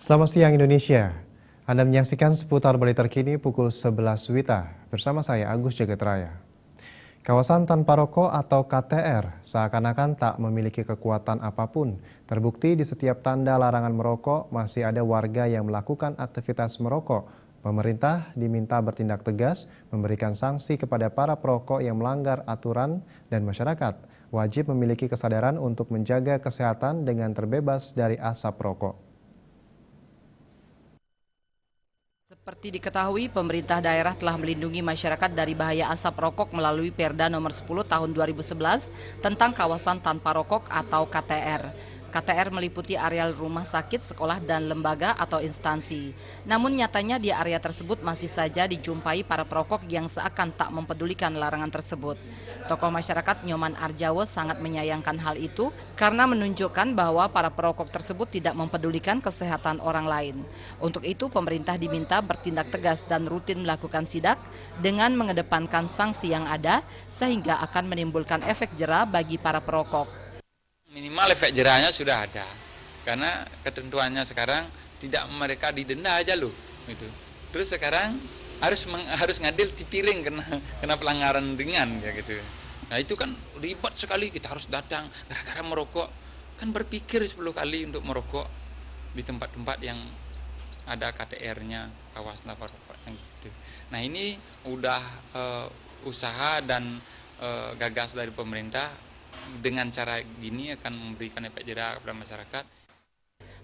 Selamat siang Indonesia. Anda menyaksikan seputar Bali terkini pukul 11 WITA bersama saya Agus Jagatraya. Kawasan tanpa rokok atau KTR seakan-akan tak memiliki kekuatan apapun. Terbukti di setiap tanda larangan merokok masih ada warga yang melakukan aktivitas merokok. Pemerintah diminta bertindak tegas, memberikan sanksi kepada para perokok yang melanggar aturan dan masyarakat wajib memiliki kesadaran untuk menjaga kesehatan dengan terbebas dari asap rokok. Seperti diketahui, pemerintah daerah telah melindungi masyarakat dari bahaya asap rokok melalui Perda nomor 10 tahun 2011 tentang kawasan tanpa rokok atau KTR. KTR meliputi areal rumah sakit, sekolah, dan lembaga atau instansi. Namun nyatanya di area tersebut masih saja dijumpai para perokok yang seakan tak mempedulikan larangan tersebut. Tokoh masyarakat Nyoman Arjawo sangat menyayangkan hal itu karena menunjukkan bahwa para perokok tersebut tidak mempedulikan kesehatan orang lain. Untuk itu pemerintah diminta bertindak tegas dan rutin melakukan sidak dengan mengedepankan sanksi yang ada sehingga akan menimbulkan efek jera bagi para perokok. Minimal efek jerahnya sudah ada, karena ketentuannya sekarang tidak mereka didenda aja loh, gitu. Terus sekarang harus ngadil di piring kena pelanggaran ringan ya gitu. Nah itu kan ribet sekali, kita harus datang gara-gara merokok, kan berpikir 10 kali untuk merokok di tempat-tempat yang ada KTR-nya, kawasan tanpa rokok gitu. Nah ini udah usaha dan gagas dari pemerintah. Dengan cara gini akan memberikan efek jera kepada masyarakat.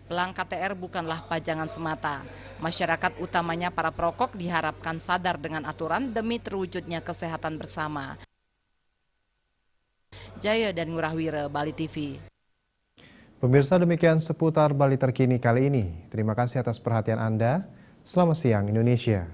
Pelang KTR bukanlah pajangan semata. Masyarakat utamanya para perokok diharapkan sadar dengan aturan demi terwujudnya kesehatan bersama. Jaya dan Ngurahwira, Bali TV. Pemirsa, demikian seputar Bali terkini kali ini. Terima kasih atas perhatian Anda. Selamat siang Indonesia.